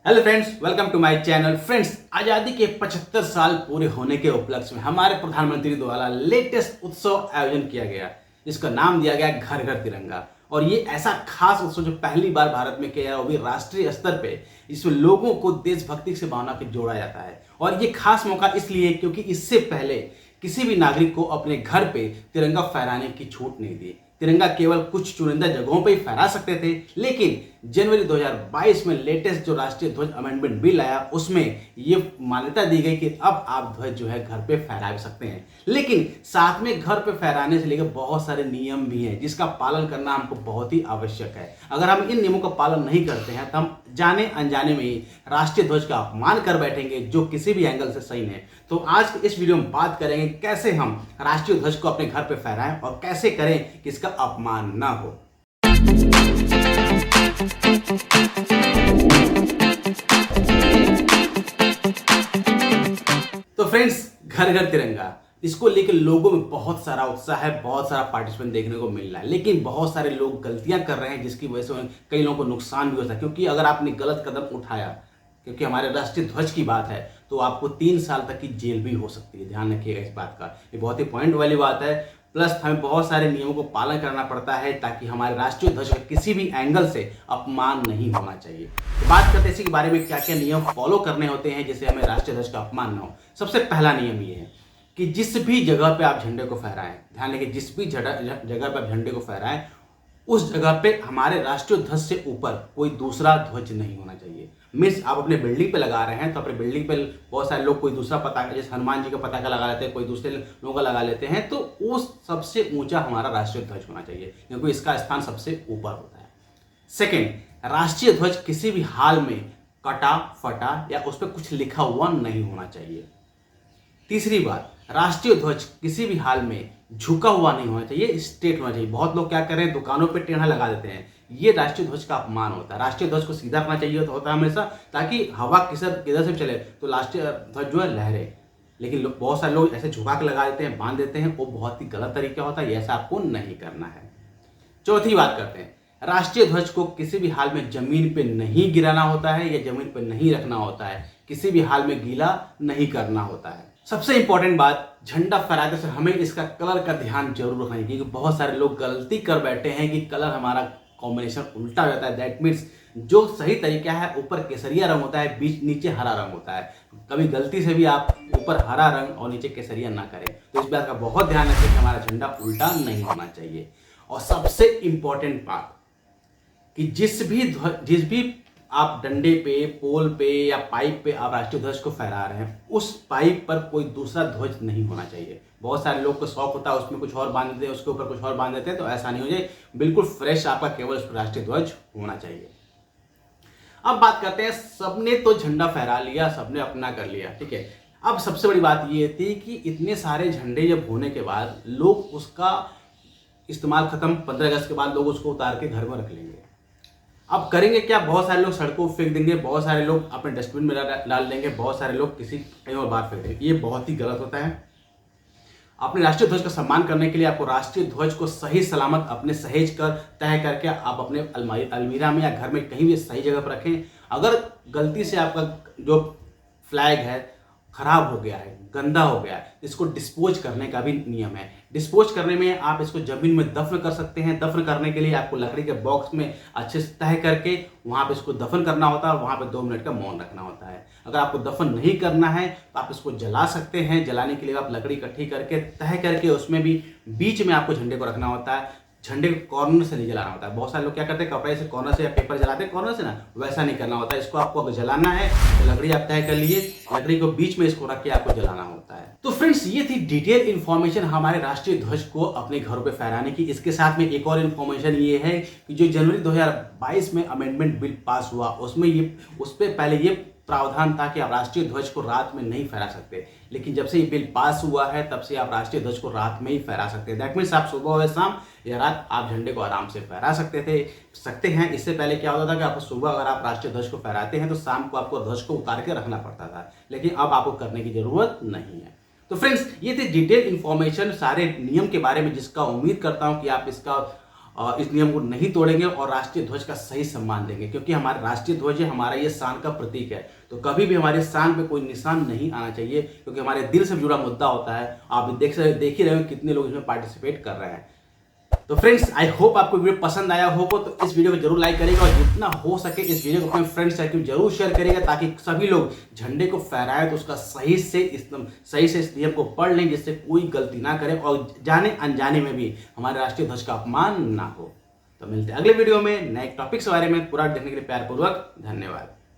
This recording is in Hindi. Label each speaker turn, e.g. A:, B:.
A: Hello friends, welcome to my channel. Friends, आज़ादी के 75 साल पूरे होने के उपलक्ष्य में हमारे प्रधानमंत्री द्वारा लेटेस्ट उत्सव आयोजन किया गया, जिसका नाम दिया गया घर घर तिरंगा। और ये ऐसा खास उत्सव जो पहली बार भारत में किया गया, वो भी राष्ट्रीय स्तर पे, इसमें लोगों को देशभक्ति से भावना के जोड़ा जाता है। और ये खास मौका इसलिए क्योंकि इससे पहले किसी भी नागरिक को अपने घर पे तिरंगा फहराने की छूट नहीं दी। तिरंगा केवल कुछ चुनिंदा जगहों पर ही फहरा सकते थे, लेकिन जनवरी 2022 में लेटेस्ट जो राष्ट्रीय ध्वज अमेंडमेंट बिल आया, उसमें ये मान्यता दी गई कि अब आप ध्वज जो है घर पे फहरा सकते हैं। लेकिन साथ में घर पे फहराने से लेकर बहुत सारे नियम भी हैं, जिसका पालन करना हमको बहुत ही आवश्यक है। अगर हम इन नियमों का पालन नहीं करते हैं तो हम जाने अनजाने में ही राष्ट्रीय ध्वज का अपमान कर बैठेंगे, जो किसी भी एंगल से सही नहीं। तो आज इस वीडियो में बात करेंगे कैसे हम राष्ट्रीय ध्वज को अपने घर पे फहराएं और कैसे करें कि इसका अपमान ना हो। तो फ्रेंड्स, घर घर तिरंगा, इसको लेकर लोगों में बहुत सारा उत्साह है, बहुत सारा पार्टिसिपेंट देखने को मिल रहा है। लेकिन बहुत सारे लोग गलतियां कर रहे हैं, जिसकी वजह से कई लोगों को नुकसान भी होता है। क्योंकि अगर आपने गलत कदम उठाया, क्योंकि हमारे राष्ट्रीय ध्वज की बात है, तो आपको 3 साल तक की जेल भी हो सकती है। ध्यान रखिएगा इस बात का, ये बहुत ही पॉइंट वाली बात है। प्लस हमें बहुत सारे नियमों को पालन करना पड़ता है ताकि हमारे राष्ट्रीय ध्वज का किसी भी एंगल से अपमान नहीं होना चाहिए। तो बात करते हैं इसी के बारे में, क्या क्या नियम फॉलो करने होते हैं जिससे हमें राष्ट्रीय ध्वज का अपमान ना हो। सबसे पहला नियम ये है कि जिस भी जगह पे आप झंडे को फहराएं, ध्यान रखिए, जिस भी जगह पे आप झंडे को फहराएं, उस जगह पे हमारे राष्ट्रीय ध्वज से ऊपर कोई दूसरा ध्वज नहीं होना चाहिए। मीन्स आप अपने बिल्डिंग पे लगा रहे हैं तो अपने बिल्डिंग पे बहुत सारे लोग कोई दूसरा पताका, जैसे हनुमान जी का पताका लगा लेते हैं, कोई दूसरे लोगों का लगा लेते हैं, तो उस सबसे ऊंचा हमारा राष्ट्रीय ध्वज होना चाहिए, क्योंकि इसका स्थान सबसे ऊपर होता है। सेकेंड, राष्ट्रीय ध्वज किसी भी हाल में कटा फटा या उस पर कुछ लिखा हुआ नहीं होना चाहिए। तीसरी बात, राष्ट्रीय ध्वज किसी भी हाल में झुका हुआ नहीं होना चाहिए, स्ट्रेट होना चाहिए। बहुत लोग क्या कर रहे हैं, दुकानों पे टेढ़ा लगा देते हैं, ये राष्ट्रीय ध्वज का अपमान होता है। राष्ट्रीय ध्वज को सीधा रखना चाहिए होता है हमेशा, ताकि हवा किधर से भी चले तो राष्ट्रीय ध्वज जो है लहरे। लेकिन बहुत सारे लोग ऐसे झुका के लगा देते हैं, बांध देते हैं, वो बहुत ही गलत तरीका होता है, ऐसा आपको नहीं करना है। चौथी बात करते हैं, राष्ट्रीय ध्वज को किसी भी हाल में जमीन पे नहीं गिराना होता है या जमीन पे नहीं रखना होता है, किसी भी हाल में गीला नहीं करना होता है। सबसे इंपॉर्टेंट बात, झंडा फहराते समय हमें इसका कलर का ध्यान जरूर रखना है, क्योंकि बहुत सारे लोग गलती कर बैठे हैं कि कलर हमारा कॉम्बिनेशन उल्टा हो जाता है। दैट मीन्स जो सही तरीका है, ऊपर केसरिया रंग होता है, बीच नीचे हरा रंग होता है। कभी गलती से भी आप ऊपर हरा रंग और नीचे केसरिया ना करें। तो इस बात का बहुत ध्यान रखें कि हमारा झंडा उल्टा नहीं होना चाहिए। और सबसे इंपॉर्टेंट बात कि जिस भी आप डंडे पे, पोल पे या पाइप पे आप राष्ट्रीय ध्वज को फहरा रहे हैं, उस पाइप पर कोई दूसरा ध्वज नहीं होना चाहिए। बहुत सारे लोग को शौक होता है, उसमें कुछ और बांध देते हैं, उसके ऊपर कुछ और बांध देते हैं, तो ऐसा नहीं हो जाए। बिल्कुल फ्रेश आपका केवल राष्ट्रीय ध्वज होना चाहिए। अब बात करते हैं, सबने तो झंडा फहरा लिया, सबने अपना कर लिया, ठीक है। अब सबसे बड़ी बात यह थी कि इतने सारे झंडे जब होने के बाद लोग उसका इस्तेमाल खत्म, 15 अगस्त के बाद लोग उसको उतार के घर में रख लेंगे। अब करेंगे क्या, बहुत सारे लोग सड़कों पर फेंक देंगे, बहुत सारे लोग अपने डस्टबिन में डाल देंगे, बहुत सारे लोग किसी कहीं और बाहर फेंक देंगे। ये बहुत ही गलत होता है। अपने राष्ट्रीय ध्वज का सम्मान करने के लिए आपको राष्ट्रीय ध्वज को सही सलामत अपने सहेज कर तय करके आप अपने अलमीरा में या घर में कहीं भी सही जगह पर रखें। अगर गलती से आपका जो फ्लैग है खराब हो गया है, गंदा हो गया है, इसको डिस्पोज करने का भी नियम है। डिस्पोज करने में आप इसको जमीन में दफन कर सकते हैं। दफन करने के लिए आपको लकड़ी के बॉक्स में अच्छे से तह करके वहां पे इसको दफन करना होता है, वहां पे 2 मिनट का मौन रखना होता है। अगर आपको दफन नहीं करना है तो आप इसको जला सकते हैं। जलाने के लिए आप लकड़ी इकट्ठी करके तह करके उसमें भी बीच में आपको झंडे को रखना होता है। झंडे को कॉर्नर से नहीं जलाना होता है। बहुत सारे लोग क्या करते हैं, कपड़े से कॉर्नर से या पेपर जलाते हैं कॉर्नर से ना, वैसा नहीं करना होता है। इसको आपको अगर जलाना है तो लकड़ी आप तय कर लिए, लकड़ी को बीच में इसको रख के आपको जलाना होता है। तो फ्रेंड्स, ये थी डिटेल इन्फॉर्मेशन हमारे राष्ट्रीय ध्वज को अपने घरों पे फहराने की। इसके साथ में एक और इन्फॉर्मेशन ये है कि जो जनवरी 2022 में अमेंडमेंट बिल पास हुआ, उसमें ये उस पर पहले ये प्रावधान था कि आप राष्ट्रीय ध्वज को रात में नहीं फहरा सकते। लेकिन जब से ये बिल पास हुआ है तब से आप राष्ट्रीय ध्वज को रात में ही फहरा सकते हैं। दैट मीन्स आप सुबह या शाम या रात आप झंडे को आराम से फहरा सकते हैं। इससे पहले क्या होता था कि आपको सुबह अगर आप राष्ट्रीय ध्वज को फहराते हैं तो शाम को आपको ध्वज को उतार के रखना पड़ता था, लेकिन अब आपको करने की जरूरत नहीं है। तो फ्रेंड्स, ये थी डिटेल इन्फॉर्मेशन सारे नियम के बारे में, जिसका उम्मीद करता हूँ कि आप इसका इस नियम को नहीं तोड़ेंगे और राष्ट्रीय ध्वज का सही सम्मान देंगे, क्योंकि हमारा राष्ट्रीय ध्वज है, हमारा ये शान का प्रतीक है। तो कभी भी हमारे शान पे कोई निशान नहीं आना चाहिए, क्योंकि हमारे दिल से जुड़ा मुद्दा होता है। आप देख ही रहे हो कितने लोग इसमें पार्टिसिपेट कर रहे हैं। तो फ्रेंड्स, आई होप आपको वीडियो पसंद आया होगा, तो इस वीडियो को जरूर लाइक करेगा और जितना हो सके इस वीडियो को अपने फ्रेंड सर्कल में जरूर शेयर करेगा, ताकि सभी लोग झंडे को फहराएं तो उसका सही से इस नियम को पढ़ लें, जिससे कोई गलती ना करें और जाने अनजाने में भी हमारे राष्ट्रीय ध्वज का अपमान ना हो। तो मिलते हैं अगले वीडियो में नए टॉपिक्स के बारे में। पूरा देखने के लिए प्यारपूर्वक धन्यवाद।